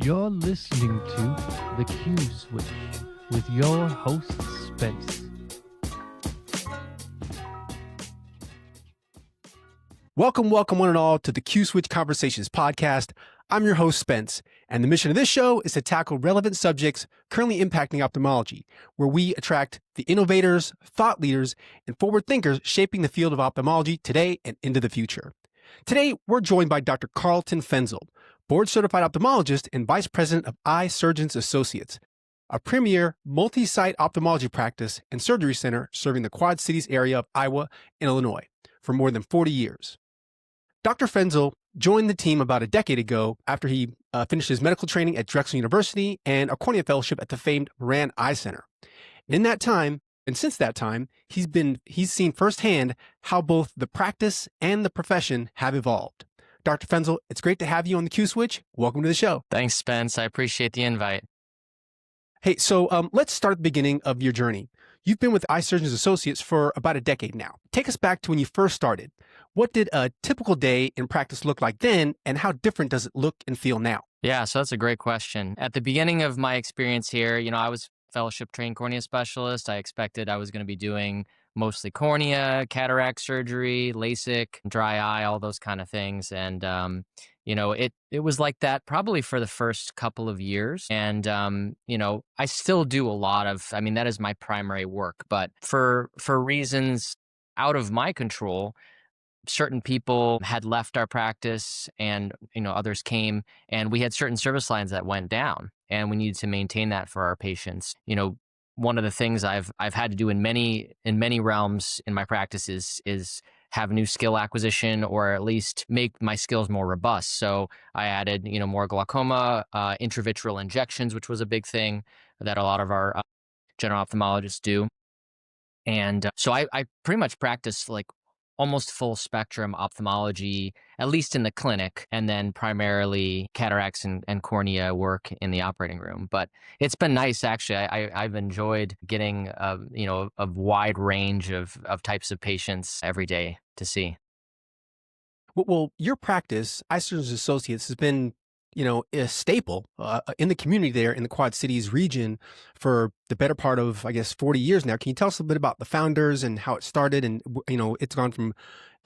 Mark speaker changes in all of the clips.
Speaker 1: You're listening to The Q Switch with your host, Spence.
Speaker 2: Welcome, one and all, to the Q Switch Conversations podcast. I'm your host, Spence, and the mission of this show is to tackle relevant subjects currently impacting ophthalmology, where we attract the innovators, thought leaders, and forward thinkers shaping the field of ophthalmology today and into the future. Today, we're joined by Dr. Carlton Fenzl, board-certified ophthalmologist and vice president of Eye Surgeons Associates, a premier multi-site ophthalmology practice and surgery center serving the Quad Cities area of Iowa and Illinois for more than 40 years. Dr. Fenzl joined the team about a decade ago after he finished his medical training at Drexel University and a cornea fellowship at the famed Rand Eye Center. In that time, and since that time, he's seen firsthand how both the practice and the profession have evolved. Dr. Fenzl, it's great to have you on the Q Switch. Welcome to the show.
Speaker 3: Thanks, Spence. I appreciate the invite.
Speaker 2: Hey, so let's start at the beginning of your journey. You've been with Eye Surgeons Associates for about a decade now. Take us back to when you first started. What did a typical day in practice look like then, and how different does it look and feel now?
Speaker 3: Yeah, so that's a great question. At the beginning of my experience here, I was fellowship trained cornea specialist. I expected I was going to be doing mostly cornea, cataract surgery, LASIK, dry eye, all those kind of things. And, it was like that probably for the first couple of years. And, I still do a lot of, that is my primary work. But for reasons out of my control, certain people had left our practice and, others came, and we had certain service lines that went down, and we needed to maintain that for our patients. One of the things I've had to do in many realms in my practice is have new skill acquisition, or at least make my skills more robust. So I added, more glaucoma, intravitreal injections, which was a big thing that a lot of our general ophthalmologists do. And so I pretty much practice like almost full spectrum ophthalmology, at least in the clinic, and then primarily cataracts and cornea work in the operating room. But it's been nice, actually. I've enjoyed getting a wide range of types of patients every day to see.
Speaker 2: Well, your practice, Eye Surgeons Associates, has been a staple in the community there in the Quad Cities region for the better part of, 40 years now. Can you tell us a bit about the founders and how it started? And, it's gone from,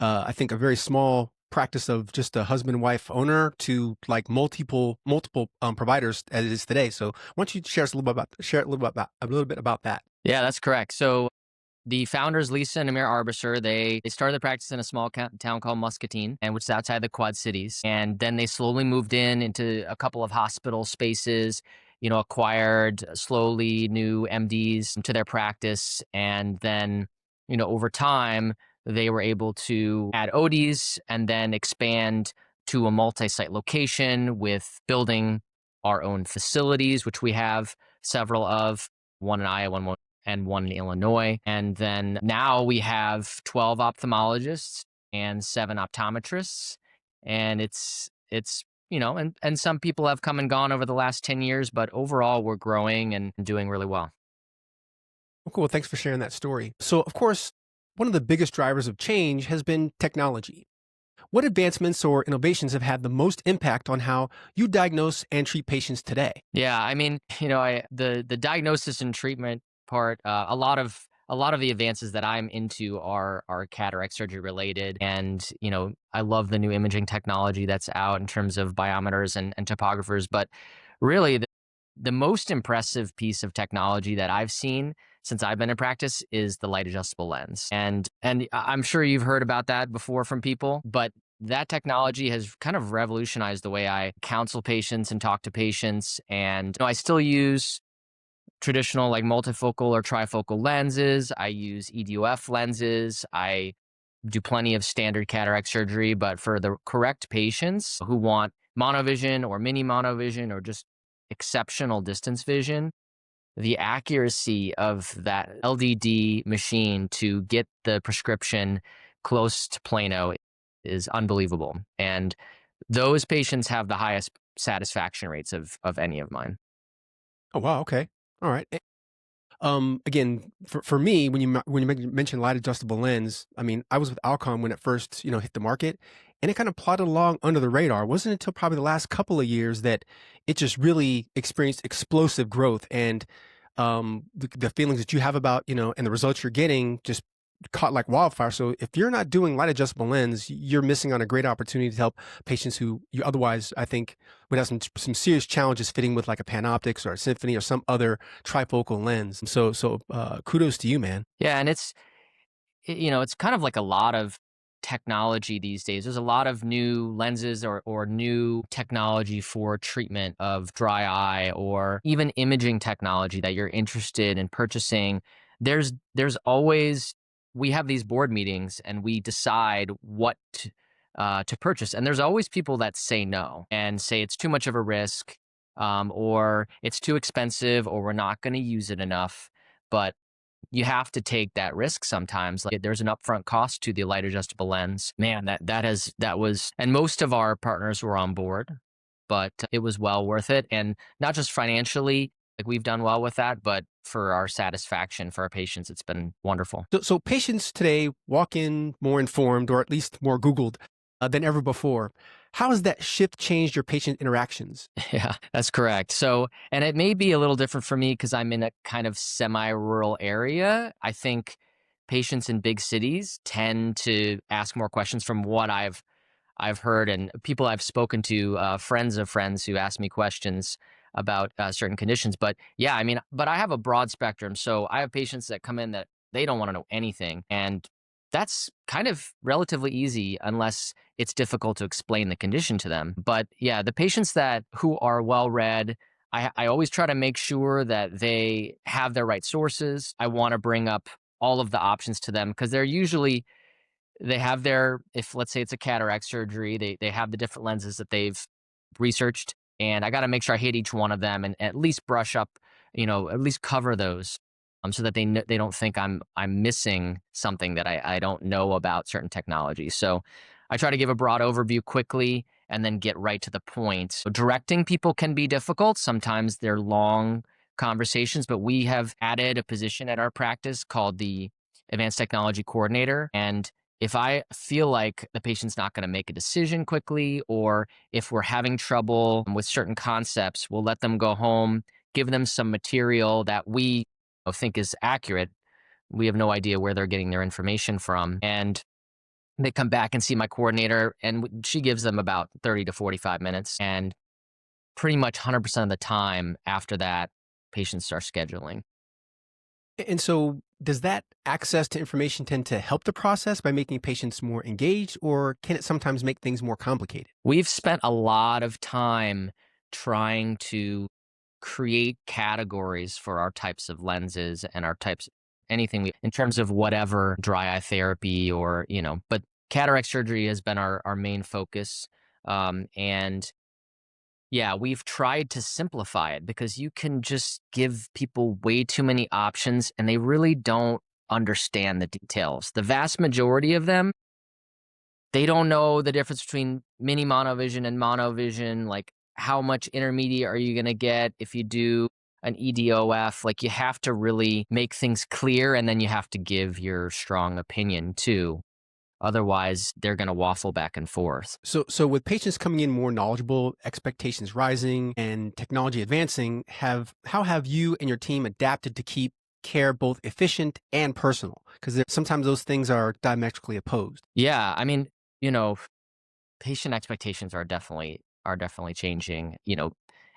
Speaker 2: I think, a very small practice of just a husband and wife owner to like multiple providers as it is today. So why don't you share a little bit about that?
Speaker 3: Yeah, that's correct. So the founders, Lisa and Amir Arbisser, they started the practice in a small town called Muscatine, and which is outside the Quad Cities. And then they slowly moved into a couple of hospital spaces, acquired slowly new MDs to their practice. And then, over time, they were able to add ODs and then expand to a multi-site location with building our own facilities, which we have several of, one in Iowa, one in Illinois. And then now we have 12 ophthalmologists and 7 optometrists. And it's and some people have come and gone over the last 10 years, but overall we're growing and doing really well.
Speaker 2: Well, cool. Thanks for sharing that story. So, of course, one of the biggest drivers of change has been technology. What advancements or innovations have had the most impact on how you diagnose and treat patients today?
Speaker 3: Yeah, the diagnosis and treatment part, a lot of the advances that I'm into are cataract surgery related. And, I love the new imaging technology that's out in terms of biometers and topographers. But really, the most impressive piece of technology that I've seen since I've been in practice is the light adjustable lens. And I'm sure you've heard about that before from people, but that technology has kind of revolutionized the way I counsel patients and talk to patients. And I still use traditional like multifocal or trifocal lenses. I use EDOF lenses. I do plenty of standard cataract surgery, but for the correct patients who want monovision or mini monovision or just exceptional distance vision, the accuracy of that LDD machine to get the prescription close to plano is unbelievable. And those patients have the highest satisfaction rates of any of mine.
Speaker 2: Oh, wow. Okay. All right. Again, for me, when you mentioned light adjustable lens, I was with Alcon when it first, hit the market, and it kind of plodded along under the radar. It wasn't until probably the last couple of years that it just really experienced explosive growth, and the feelings that you have about, and the results you're getting just caught like wildfire. So if you're not doing light adjustable lens, you're missing on a great opportunity to help patients who you otherwise, I think, would have some serious challenges fitting with like a Panoptix or a Symphony or some other trifocal lens. So kudos to you, man.
Speaker 3: Yeah, and it's kind of like a lot of technology these days. There's a lot of new lenses or new technology for treatment of dry eye, or even imaging technology that you're interested in purchasing. There's always, we have these board meetings and we decide what to purchase, and there's always people that say no and say it's too much of a risk, or it's too expensive, or we're not going to use it enough. But you have to take that risk sometimes. Like, there's an upfront cost to the light adjustable lens. Man, that was, and most of our partners were on board, but it was well worth it. And not just financially, like we've done well with that, but for our satisfaction for our patients, it's been wonderful.
Speaker 2: So patients today walk in more informed, or at least more Googled than ever before. How has that shift changed your patient interactions?
Speaker 3: Yeah, that's correct. So, and it may be a little different for me because I'm in a kind of semi-rural area. I think patients in big cities tend to ask more questions from what I've heard, and people I've spoken to, friends of friends who ask me questions about certain conditions. But yeah, I mean, but I have a broad spectrum. So I have patients that come in that they don't want to know anything. And that's kind of relatively easy unless it's difficult to explain the condition to them. But yeah, the patients who are well read, I always try to make sure that they have their right sources. I want to bring up all of the options to them because they have if let's say it's a cataract surgery, they have the different lenses that they've researched, and I got to make sure I hit each one of them and at least brush up, at least cover those, so that they don't think I'm missing something that I don't know about certain technologies. So I try to give a broad overview quickly and then get right to the point. So directing people can be difficult. Sometimes they're long conversations, but we have added a position at our practice called the Advanced Technology Coordinator. And if I feel like the patient's not going to make a decision quickly, or if we're having trouble with certain concepts, we'll let them go home, give them some material that we think is accurate. We have no idea where they're getting their information from. And they come back and see my coordinator, and she gives them about 30 to 45 minutes. And pretty much 100% of the time after that, patients are scheduling.
Speaker 2: And so does that access to information tend to help the process by making patients more engaged, or can it sometimes make things more complicated?
Speaker 3: We've spent a lot of time trying to create categories for our types of lenses and our types, anything in terms of whatever dry eye therapy or, but cataract surgery has been our main focus. And yeah, we've tried to simplify it because you can just give people way too many options and they really don't understand the details. The vast majority of them, they don't know the difference between mini monovision and monovision. Like, how much intermediate are you going to get if you do an EDOF? Like, you have to really make things clear, and then you have to give your strong opinion too. Otherwise, they're going to waffle back and forth.
Speaker 2: So with patients coming in more knowledgeable, expectations rising, and technology advancing, how have you and your team adapted to keep care both efficient and personal? Because sometimes those things are diametrically opposed.
Speaker 3: Yeah, I mean, patient expectations are definitely changing.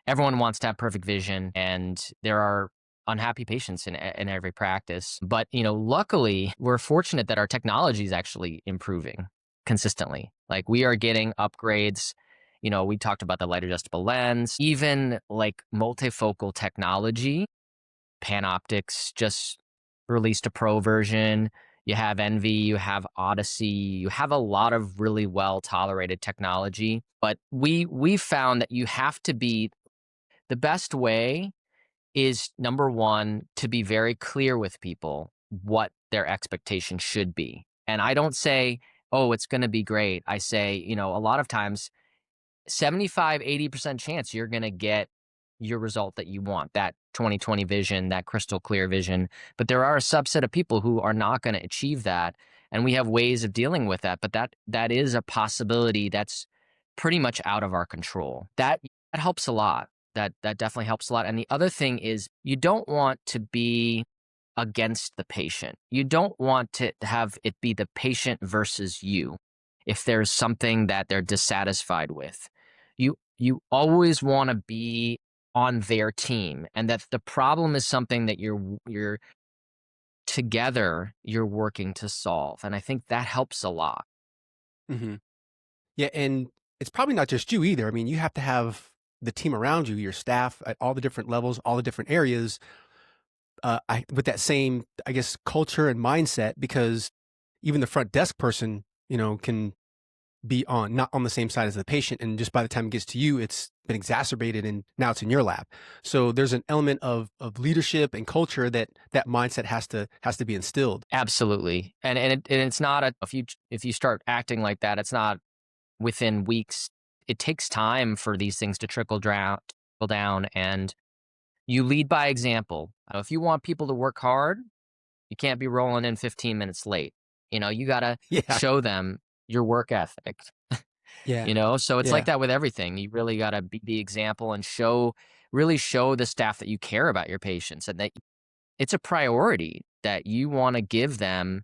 Speaker 3: Everyone wants to have perfect vision, and there are unhappy patients in every practice. But, luckily, we're fortunate that our technology is actually improving consistently. Like, we are getting upgrades. We talked about the light adjustable lens, even like multifocal technology. Panoptix just released a pro version. You have Envy, you have Odyssey, you have a lot of really well tolerated technology. But we found that you have to be, the best way is, number one, to be very clear with people what their expectation should be. And I don't say, oh, it's going to be great. I say, a lot of times 75, 80% chance you're going to get your result that you want, that 20/20 vision, that crystal clear vision. But there are a subset of people who are not going to achieve that. And we have ways of dealing with that, but that is a possibility that's pretty much out of our control. That helps a lot. That definitely helps a lot. And the other thing is you don't want to be against the patient. You don't want to have it be the patient versus you if there's something that they're dissatisfied with. You always want to be on their team, and that the problem is something that you're together you're working to solve. And I think that helps a lot.
Speaker 2: Hmm. Yeah, and it's probably not just you either. I mean, you have to have the team around you, your staff at all the different levels, all the different areas, with that same, I guess, culture and mindset, because even the front desk person, can be not on the same side as the patient, and just by the time it gets to you, it's been exacerbated, and now it's in your lap. So there's an element of leadership and culture that mindset has to be instilled.
Speaker 3: Absolutely. And it's not if you start acting like that, it's not within weeks. It takes time for these things to trickle down, and you lead by example. If you want people to work hard, you can't be rolling in 15 minutes late. You got to
Speaker 2: Yeah,
Speaker 3: show them your work ethic.
Speaker 2: yeah,
Speaker 3: So it's like
Speaker 2: yeah.
Speaker 3: that with everything. You really got to be the example and really show the staff that you care about your patients, and that it's a priority, that you want to give them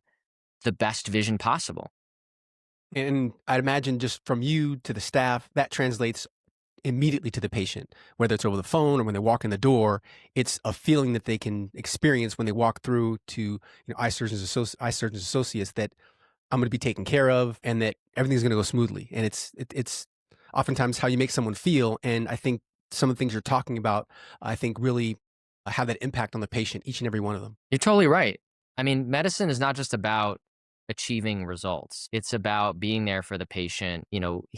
Speaker 3: the best vision possible.
Speaker 2: And I'd imagine just from you to the staff, that translates immediately to the patient, whether it's over the phone or when they walk in the door. It's a feeling that they can experience when they walk through to eye surgeons associates, that I'm going to be taken care of and that everything's going to go smoothly. And it's oftentimes how you make someone feel. And I think some of the things you're talking about, I think really have that impact on the patient, each and every one of them.
Speaker 3: You're totally right. I mean, medicine is not just about achieving results. It's about being there for the patient,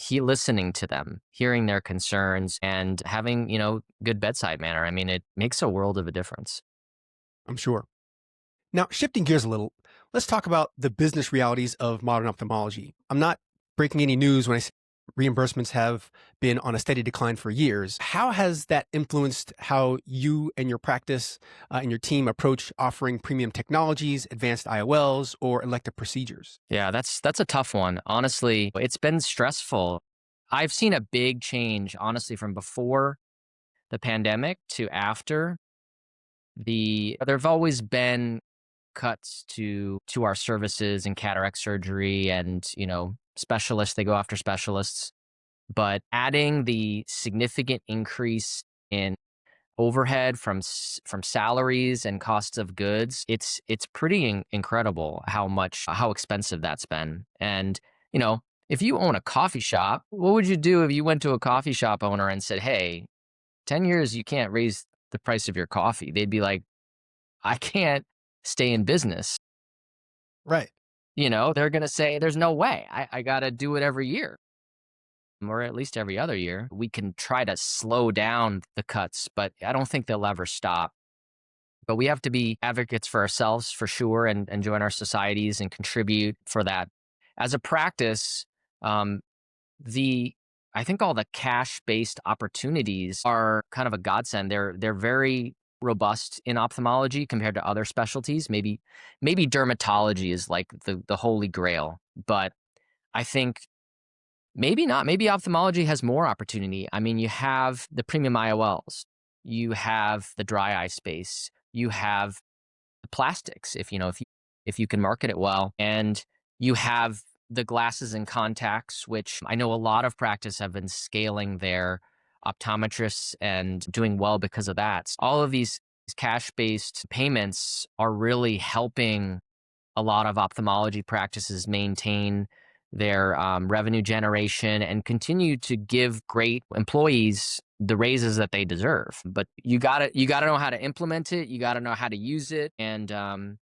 Speaker 3: listening to them, hearing their concerns, and having, good bedside manner. I mean, it makes a world of a difference.
Speaker 2: I'm sure. Now, shifting gears a little, let's talk about the business realities of modern ophthalmology. I'm not breaking any news when I say reimbursements have been on a steady decline for years. How has that influenced how you and your practice and your team approach offering premium technologies, advanced IOLs, or elective procedures?
Speaker 3: Yeah, that's a tough one. Honestly, it's been stressful. I've seen a big change, honestly, from before the pandemic to after. There've always been cuts to our services and cataract surgery, and specialists, they go after specialists. But adding the significant increase in overhead from salaries and costs of goods, it's pretty incredible how expensive that's been. And if you own a coffee shop, what would you do if you went to a coffee shop owner and said, hey, 10 years you can't raise the price of your coffee? They'd be like, I can't stay in business.
Speaker 2: Right.
Speaker 3: They're going to say, there's no way. I got to do it every year, or at least every other year. We can try to slow down the cuts, but I don't think they'll ever stop. But we have to be advocates for ourselves, for sure, and join our societies and contribute for that. As a practice, um, I think all the cash-based opportunities are kind of a godsend. They're very robust in ophthalmology compared to other specialties. Maybe dermatology is like the holy grail, but I think maybe not. Maybe ophthalmology has more opportunity. I mean, you have the premium IOLs, you have the dry eye space, you have the plastics, if you can market it well, and you have the glasses and contacts, which I know a lot of practice have been scaling their optometrists and doing well because of that. All of these cash-based payments are really helping a lot of ophthalmology practices maintain their revenue generation and continue to give great employees the raises that they deserve. But you gotta know how to implement it. You gotta know how to use it. And some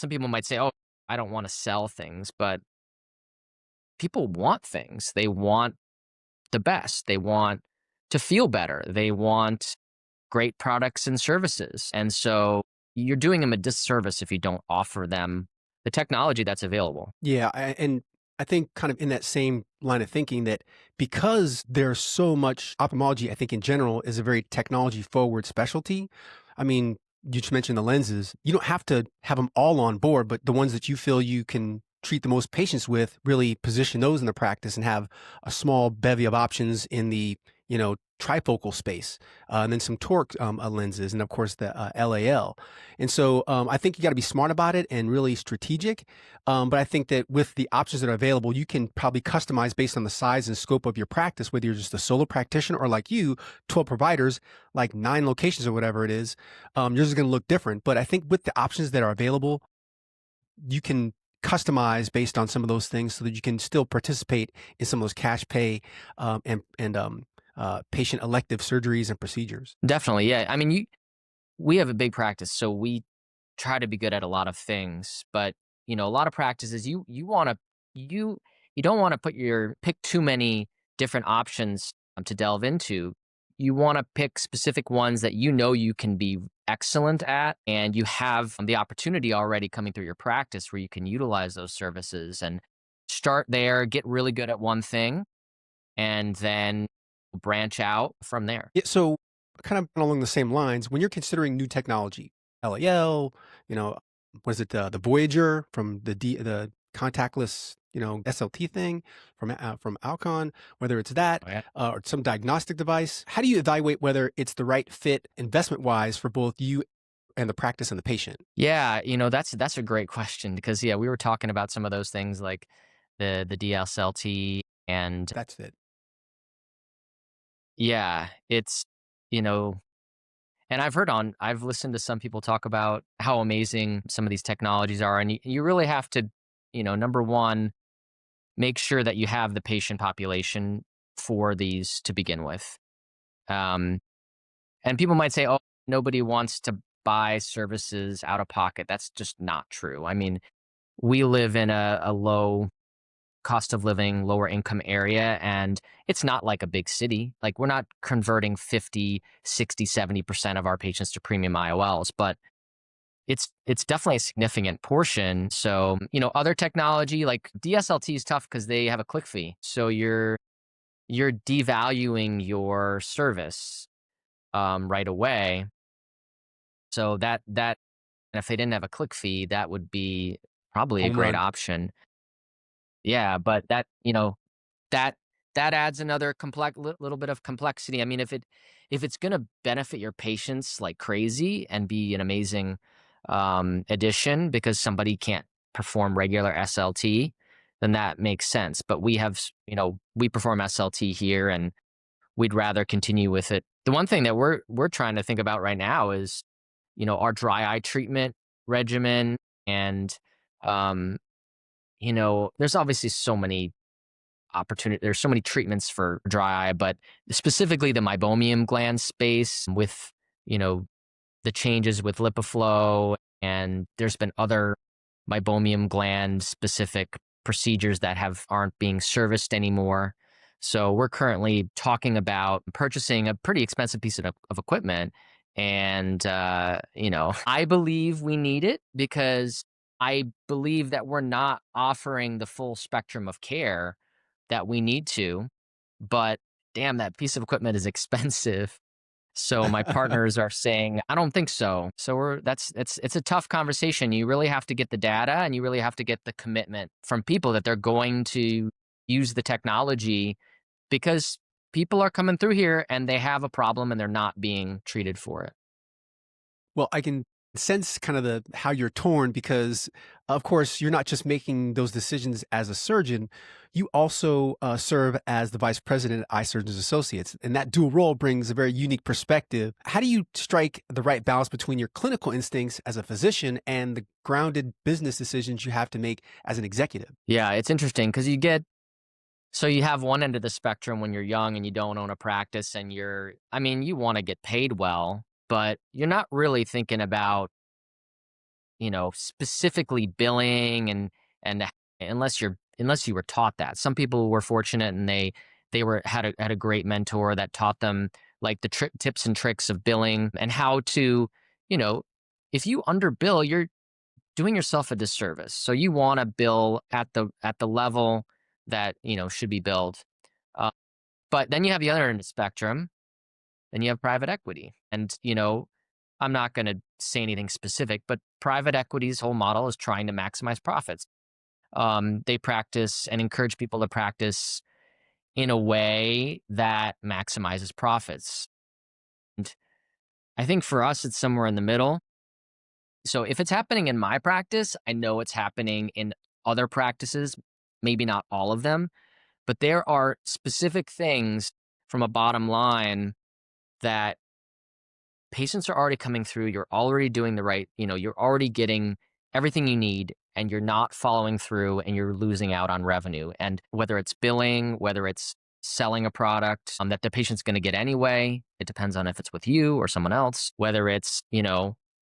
Speaker 3: people might say, "Oh, I don't want to sell things," but people want things. They want the best. They want to feel better. They want great products and services. And so you're doing them a disservice if you don't offer them the technology that's available.
Speaker 2: Yeah. And I think kind of in that same line of thinking, that because there's so much ophthalmology, I think in general is a very technology forward specialty. I mean, you just mentioned the lenses. You don't have to have them all on board, but the ones that you feel you can treat the most patients with, really position those in the practice and have a small bevy of options in the, trifocal space, and then some toric lenses, and of course the LAL. And so I think you got to be smart about it and really strategic. But I think that with the options that are available, you can probably customize based on the size and scope of your practice, whether you're just a solo practitioner or like you, 12 providers, like 9 locations or whatever it is. Yours is going to look different. But I think with the options that are available, you can customize based on some of those things so that you can still participate in some of those cash pay and patient elective surgeries and procedures.
Speaker 3: Definitely, yeah. I mean, we have a big practice, so we try to be good at a lot of things. But a lot of practices, you you don't want to pick too many different options to delve into. You want to pick specific ones that you can be excellent at, and you have the opportunity already coming through your practice where you can utilize those services and start there, get really good at one thing, and then branch out from there.
Speaker 2: Yeah, so kind of along the same lines, when you're considering new technology, LAL, was it the Voyager from the contactless, SLT thing from Alcon, whether it's that
Speaker 3: Oh, yeah.
Speaker 2: or some diagnostic device, how do you evaluate whether it's the right fit investment wise for both you and the practice and the patient?
Speaker 3: Yeah, that's a great question because yeah, we were talking about some of those things like the DSLT and
Speaker 2: That's it.
Speaker 3: yeah, it's you know, and I've listened to some people talk about how amazing some of these technologies are, and you really have to, number one, make sure that you have the patient population for these to begin with. Um, and people might say, "Oh, nobody wants to buy services out of pocket." That's just not true. I mean, we live in a low cost of living, lower income area, and it's not like a big city. Like we're not converting 50, 60, 70% of our patients to premium IOLs, but it's definitely a significant portion. So, other technology like DSLT is tough because they have a click fee. So you're devaluing your service right away. So that and if they didn't have a click fee, that would be probably a
Speaker 2: Home
Speaker 3: great
Speaker 2: run.
Speaker 3: option. Yeah, but that that adds another little bit of complexity. I mean, if it's going to benefit your patients like crazy and be an amazing addition because somebody can't perform regular SLT, then that makes sense. But we perform SLT here, and we'd rather continue with it. The one thing that we're trying to think about right now is our dry eye treatment regimen, and um, there's obviously so many there's so many treatments for dry eye, but specifically the meibomian gland space with, you know, the changes with lipoflow, and there's been other meibomian gland specific procedures that aren't being serviced anymore. So we're currently talking about purchasing a pretty expensive piece of equipment. And, I believe we need it because I believe that we're not offering the full spectrum of care that we need to. But damn, that piece of equipment is expensive. So my partners are saying, I don't think so. So it's a tough conversation. You really have to get the data and you really have to get the commitment from people that they're going to use the technology because people are coming through here and they have a problem and they're not being treated for it.
Speaker 2: Well, I can sense kind of the how you're torn because, of course, you're not just making those decisions as a surgeon. You also serve as the vice president at Eye Surgeons Associates, and that dual role brings a very unique perspective. How do you strike the right balance between your clinical instincts as a physician and the grounded business decisions you have to make as an executive?
Speaker 3: Yeah, it's interesting because you have one end of the spectrum when you're young and you don't own a practice and you want to get paid well, but you're not really thinking about, specifically billing and unless you were taught that. Some people were fortunate and had a great mentor that taught them like the tips and tricks of billing and how to, you know, if you underbill, you're doing yourself a disservice. So you want to bill at the level that, should be billed. Uh, but then you have the other end of the spectrum, then you have private equity. And, I'm not going to say anything specific, but private equity's whole model is trying to maximize profits. They practice and encourage people to practice in a way that maximizes profits. And I think for us, it's somewhere in the middle. So if it's happening in my practice, I know it's happening in other practices, maybe not all of them, but there are specific things from a bottom line that patients are already coming through. You're already doing the right, you're already getting everything you need and you're not following through and you're losing out on revenue. And whether it's billing, whether it's selling a product that the patient's going to get anyway, it depends on if it's with you or someone else, whether it's,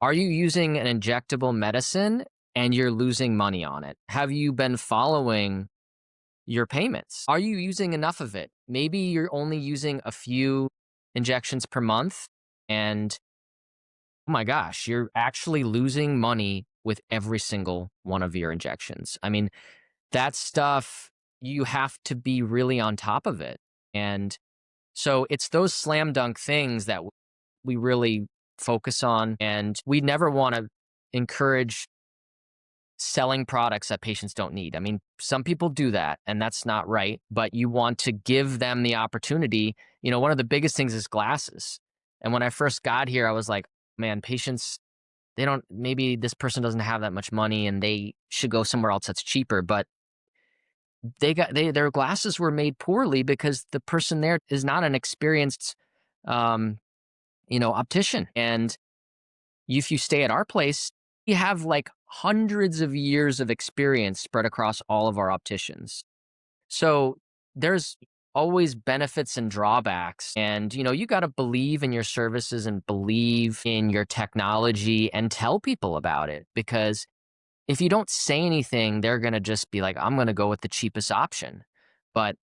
Speaker 3: are you using an injectable medicine and you're losing money on it? Have you been following your payments? Are you using enough of it? Maybe you're only using a few injections per month and oh my gosh, you're actually losing money with every single one of your injections. I mean, that stuff, you have to be really on top of it. And so it's those slam dunk things that we really focus on. And we never want to encourage selling products that patients don't need. I mean, some people do that and that's not right, but you want to give them the opportunity. One of the biggest things is glasses. And when I first got here, I was like, man, patients, maybe this person doesn't have that much money and they should go somewhere else that's cheaper. But their glasses were made poorly because the person there is not an experienced, optician. And if you stay at our place, you have like hundreds of years of experience spread across all of our opticians. So there's always benefits and drawbacks. And, you got to believe in your services and believe in your technology and tell people about it. Because if you don't say anything, they're going to just be like, I'm going to go with the cheapest option. But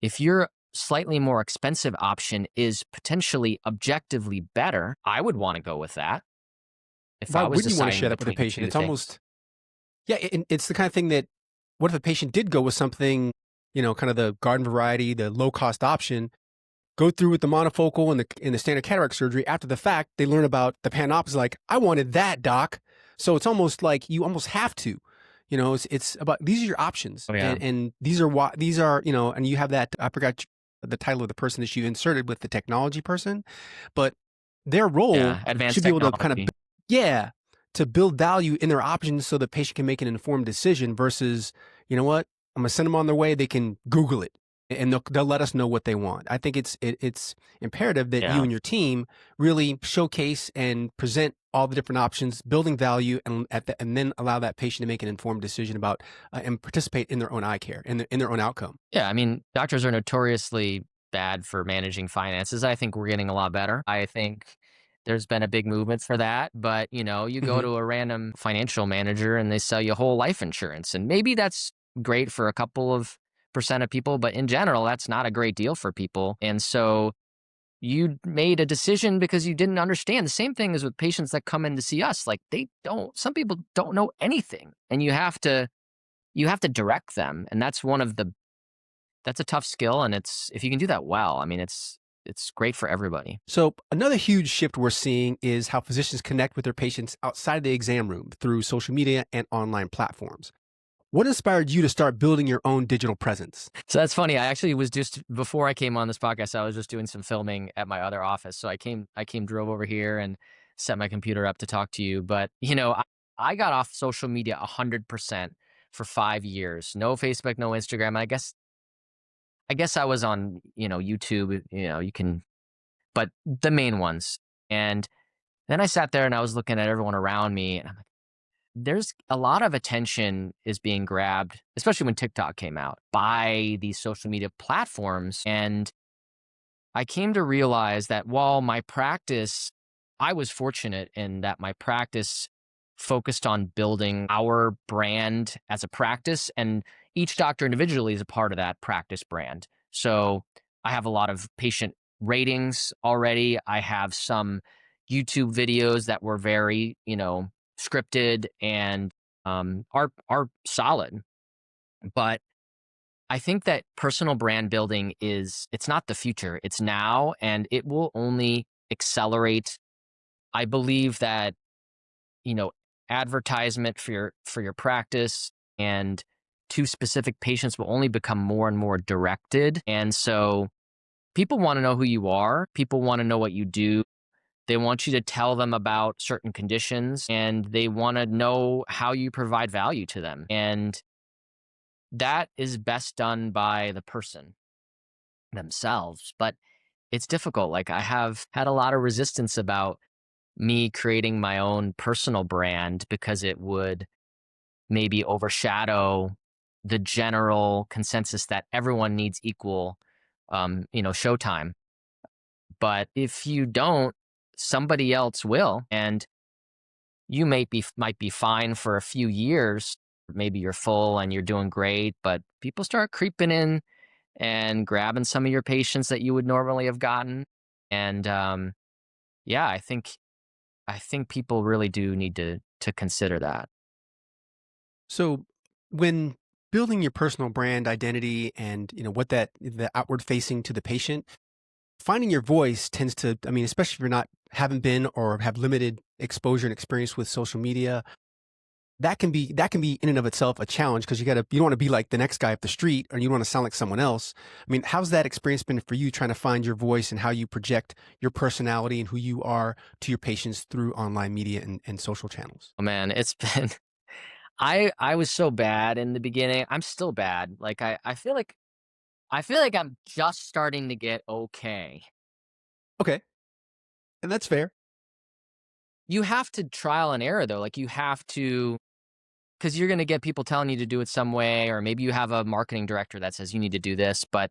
Speaker 3: if your slightly more expensive option is potentially objectively better, I would want to go with that. If
Speaker 2: Why
Speaker 3: I was
Speaker 2: wouldn't you want to
Speaker 3: deciding
Speaker 2: share that with a
Speaker 3: between the
Speaker 2: patient?
Speaker 3: two
Speaker 2: It's
Speaker 3: things.
Speaker 2: almost, yeah, it's the kind of thing that, what if a patient did go with something, kind of the garden variety, the low cost option, go through with the monofocal and the standard cataract surgery. After the fact, they learn about the panopticon. Like, I wanted that, doc. So it's almost like you almost have to. It's about, these are your options,
Speaker 3: Oh, yeah.
Speaker 2: and these are and you have that. I forgot the title of the person that you inserted with the technology person, but their role
Speaker 3: Yeah, advanced
Speaker 2: should be able to kind of,
Speaker 3: technology.
Speaker 2: yeah, to build value in their options so the patient can make an informed decision versus, you know what, I'm gonna send them on their way. They can Google it and they'll let us know what they want. I think it's imperative that you
Speaker 3: Yeah.
Speaker 2: and your team really showcase and present all the different options, building value, and then allow that patient to make an informed decision about and participate in their own eye care and in their own outcome.
Speaker 3: Yeah, I mean, doctors are notoriously bad for managing finances. I think we're getting a lot better. I think there's been a big movement for that. But, you go
Speaker 2: Hmm.
Speaker 3: to a random financial manager and they sell you whole life insurance. And maybe that's great for a couple of percent of people, but in general, that's not a great deal for people. And so you made a decision because you didn't understand. The same thing is with patients that come in to see us. Like some people don't know anything. And you have to direct them. And that's a tough skill, and if you can do that well, I mean, it's great for everybody.
Speaker 2: So another huge shift we're seeing is how physicians connect with their patients outside the exam room through social media and online platforms. What inspired you to start building your own digital presence?
Speaker 3: So that's funny. I actually was just before I came on this podcast, I was just doing some filming at my other office. So drove over here and set my computer up to talk to you. But I got off social media 100% for 5 years. No Facebook, no Instagram. I guess I was on YouTube. You can, but the main ones. And then I sat there and I was looking at everyone around me, and I'm like, there's a lot of attention is being grabbed, especially when TikTok came out, by these social media platforms. And I came to realize that while I was fortunate in that my practice focused on building our brand as a practice, and each doctor individually is a part of that practice brand. So I have a lot of patient ratings already. I have some YouTube videos that were very, scripted and are solid. But I think that personal brand building it's not the future, it's now, and it will only accelerate I believe that, you know, advertisement for your practice and to specific patients will only become more and more directed. And so people want to know who you are. People want to know what you do. They want you to tell them about certain conditions and they want to know how you provide value to them. And that is best done by the person themselves. But it's difficult. Like I have had a lot of resistance about me creating my own personal brand because it would maybe overshadow the general consensus that everyone needs equal, showtime. But if you don't, somebody else will, and you might be fine for a few years. Maybe you're full and you're doing great, but people start creeping in and grabbing some of your patients that you would normally have gotten. And yeah, I think people really do need to consider that.
Speaker 2: So when building your personal brand identity and what the outward facing to the patient, finding your voice tends to, I mean, especially if you're not haven't been or have limited exposure and experience with social media, that can be in and of itself a challenge because you don't want to be like the next guy up the street or you don't want to sound like someone else. I mean, how's that experience been for you trying to find your voice and how you project your personality and who you are to your patients through online media and social channels?
Speaker 3: Oh man, it's been I was so bad in the beginning. I'm still bad. Like I feel like I'm just starting to get okay.
Speaker 2: Okay. And that's fair.
Speaker 3: You have to trial and error though. Like you have to, because you're going to get people telling you to do it some way, or maybe you have a marketing director that says you need to do this. But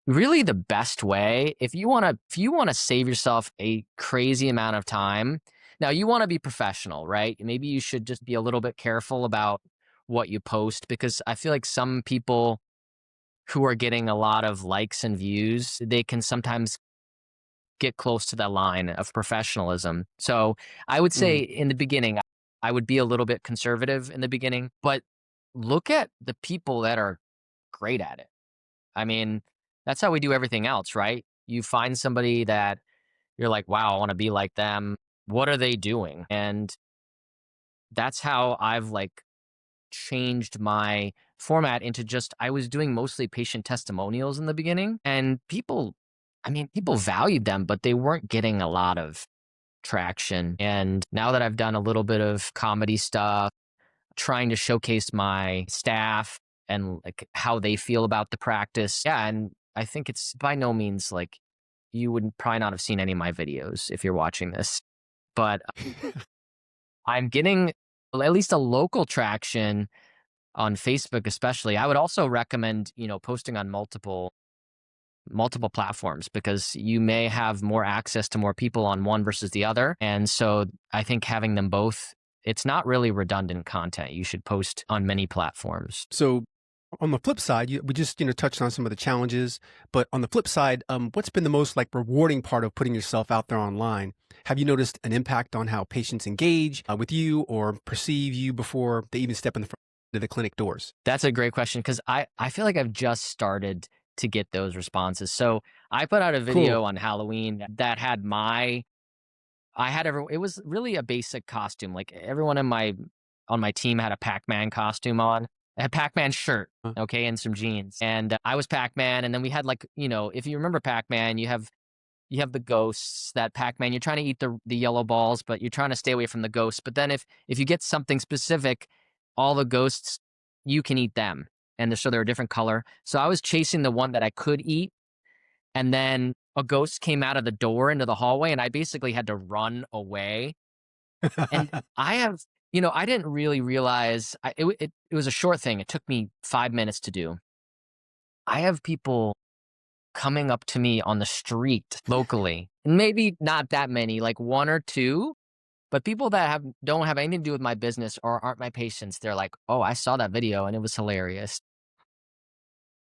Speaker 3: really, the best way, if you want to save yourself a crazy amount of time, now you want to be professional, right? Maybe you should just be a little bit careful about what you post because I feel like some people who are getting a lot of likes and views, they can sometimes get close to that line of professionalism. So I would say
Speaker 2: Mhm.
Speaker 3: in the beginning, I would be a little bit conservative in the beginning, but look at the people that are great at it. I mean, that's how we do everything else, right? You find somebody that you're like, wow, I want to be like them. What are they doing? And that's how I've like changed my format into just I was doing mostly patient testimonials in the beginning and people valued them, but they weren't getting a lot of traction. And now that I've done a little bit of comedy stuff, trying to showcase my staff and like how they feel about the practice. Yeah, and I think it's by no means like you would probably not have seen any of my videos if you're watching this, but I'm getting at least a local traction on Facebook especially. I would also recommend, posting on multiple platforms because you may have more access to more people on one versus the other. And so I think having them both, it's not really redundant content. You should post on many platforms.
Speaker 2: So on the flip side, we just touched on some of the challenges, but on the flip side, what's been the most like rewarding part of putting yourself out there online? Have you noticed an impact on how patients engage with you or perceive you before they even step in the front of the clinic doors?
Speaker 3: That's a great question because I feel like I've just started to get those responses. So I put out a
Speaker 2: Cool.
Speaker 3: video on Halloween that had it was really a basic costume. Like everyone on my team had a Pac-Man costume on, a Pac-Man shirt,
Speaker 2: Huh.
Speaker 3: okay, and some jeans. And I was Pac-Man, and then we had like, if you remember Pac-Man, you have the ghosts that Pac-Man, you're trying to eat the yellow balls, but you're trying to stay away from the ghosts. But then if you get something specific, all the ghosts, you can eat them. And so they're a different color. So I was chasing the one that I could eat. And then a ghost came out of the door into the hallway, and I basically had to run away. And I didn't really realize it was a short thing. It took me 5 minutes to do. I have people coming up to me on the street locally, and maybe not that many, like one or two, but people that don't have anything to do with my business or aren't my patients. They're like, "Oh, I saw that video and it was hilarious."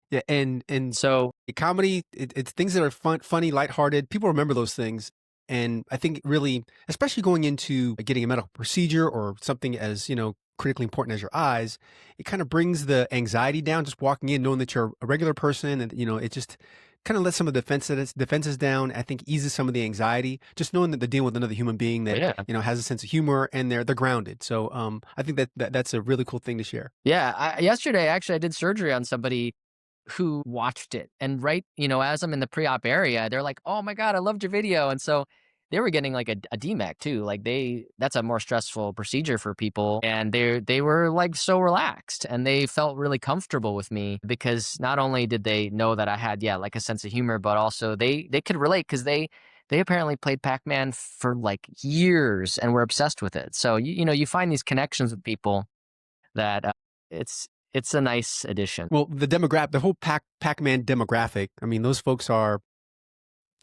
Speaker 2: Yeah, and
Speaker 3: So
Speaker 2: comedy, it's things that are funny, lighthearted. People remember those things, and I think really, especially going into getting a medical procedure or something as critically important as your eyes, it kind of brings the anxiety down. Just walking in, knowing that you're a regular person, and it just kind of lets some of the defenses down. I think eases some of the anxiety, just knowing that they're dealing with another human being that has a sense of humor and they're grounded. So I think that's a really cool thing to share.
Speaker 3: Yeah. Yesterday, actually, I did surgery on somebody who watched it. And as I'm in the pre-op area, they're like, "Oh my God, I loved your video." And so they were getting like a DMEC too. Like that's a more stressful procedure for people. And they were like so relaxed and they felt really comfortable with me because not only did they know that I had, like a sense of humor, but also they could relate because they apparently played Pac-Man for like years and were obsessed with it. So, you find these connections with people that it's a nice addition.
Speaker 2: Well, the whole Pac-Man demographic, I mean, those folks are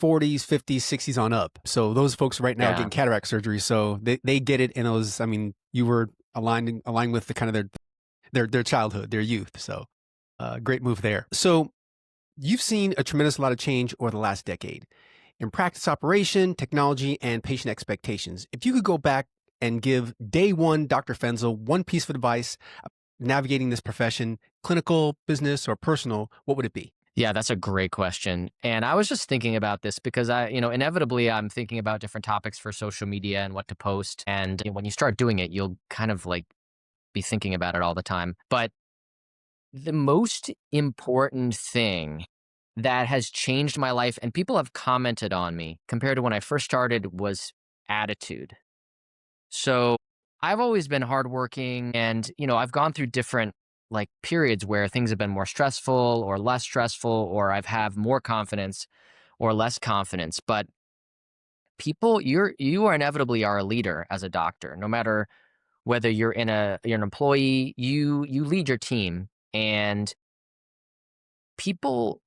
Speaker 2: 40s, 50s, 60s on up. So those folks right now are getting cataract surgery. So they get it in those, I mean, you were aligned with the kind of their childhood, their youth. So great move there. So you've seen a tremendous lot of change over the last decade in practice operation, technology, and patient expectations. If you could go back and give day one Dr. Fenzl one piece of advice navigating this profession, clinical, business, or personal, what would it be?
Speaker 3: Yeah, that's a great question. And I was just thinking about this because inevitably I'm thinking about different topics for social media and what to post. And when you start doing it, you'll kind of like be thinking about it all the time. But the most important thing that has changed my life, and people have commented on me compared to when I first started, was attitude. So I've always been hardworking and, I've gone through different like periods where things have been more stressful or less stressful, or I've have more confidence or less confidence. But people, you are inevitably are a leader as a doctor, no matter whether you're an employee, you lead your team, and people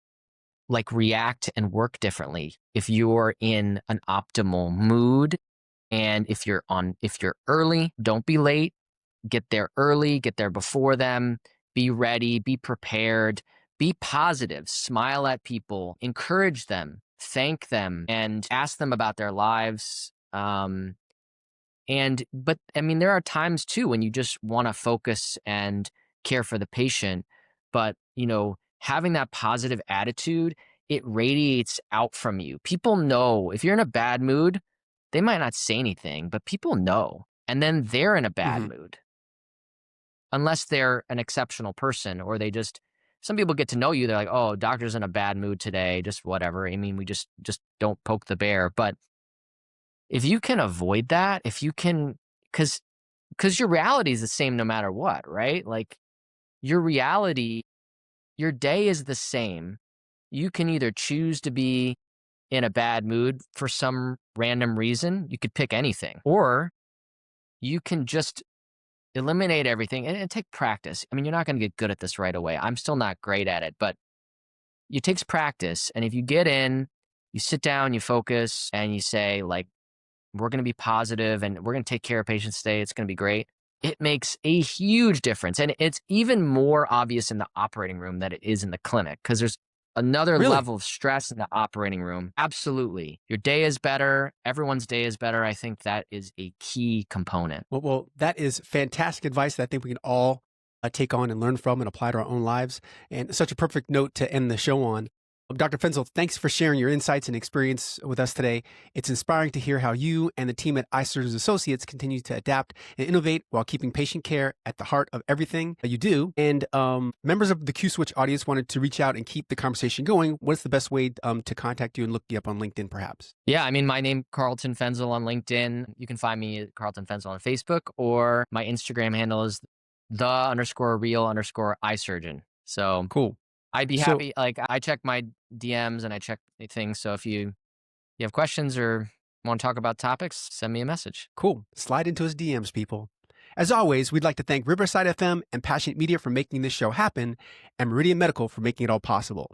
Speaker 3: like react and work differently if you're in an optimal mood. And if you're early, don't be late. Get there early, get there before them, be ready, be prepared, be positive, smile at people, encourage them, thank them, and ask them about their lives. But I mean, there are times too when you just want to focus and care for the patient. But, having that positive attitude, it radiates out from you. People know if you're in a bad mood, they might not say anything, but people know. And then they're in a bad mood. Unless they're an exceptional person, or some people get to know you. They're like, "Oh, doctor's in a bad mood today, just whatever." I mean, we just don't poke the bear. But if you can avoid that, if you can, because your reality is the same no matter what, right? Like your reality, your day is the same. You can either choose to be in a bad mood for some random reason. You could pick anything, or you can just eliminate everything and take practice. I mean, you're not going to get good at this right away. I'm still not great at it, but it takes practice. And if you get in, you sit down, you focus, and you say, like, we're going to be positive and we're going to take care of patients today. It's going to be great. It makes a huge difference. And it's even more obvious in the operating room than it is in the clinic, because there's another level of stress in the operating room. Absolutely. Your day is better. Everyone's day is better. I think that is a key component.
Speaker 2: Well, that is fantastic advice that I think we can all take on and learn from and apply to our own lives. And such a perfect note to end the show on. Dr. Fenzl, thanks for sharing your insights and experience with us today. It's inspiring to hear how you and the team at Eye Surgeons Associates continue to adapt and innovate while keeping patient care at the heart of everything that you do. And members of the Q-Switch audience wanted to reach out and keep the conversation going. What's the best way to contact you and look you up on LinkedIn, perhaps?
Speaker 3: Yeah, I mean, my name, Carlton Fenzl on LinkedIn. You can find me at Carlton Fenzl on Facebook, or my Instagram handle is _real_eye surgeon. So
Speaker 2: cool.
Speaker 3: I'd be happy. Like, I check my DMs and I check things. So if you have questions or want to talk about topics, send me a message.
Speaker 2: Cool. Slide into his DMs, people. As always, we'd like to thank Riverside FM and Passionate Media for making this show happen, and Meridian Medical for making it all possible.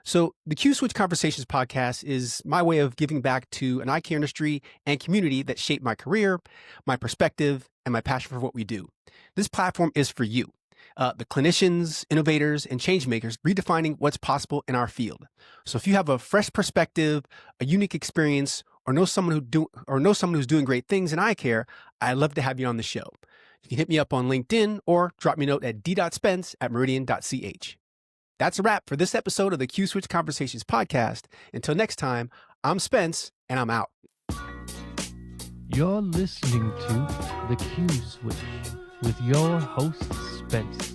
Speaker 2: So the Q-Switch Conversations podcast is my way of giving back to an eye care industry and community that shaped my career, my perspective, and my passion for what we do. This platform is for you. The clinicians, innovators, and change makers redefining what's possible in our field. So if you have a fresh perspective, a unique experience, or know someone who's doing great things in eye care, I'd love to have you on the show. You can hit me up on LinkedIn or drop me a note at d.spence@meridian.ch. That's a wrap for this episode of the Q Switch Conversations podcast. Until next time, I'm Spence, and I'm out.
Speaker 1: You're listening to The Q Switch with your host, Spence.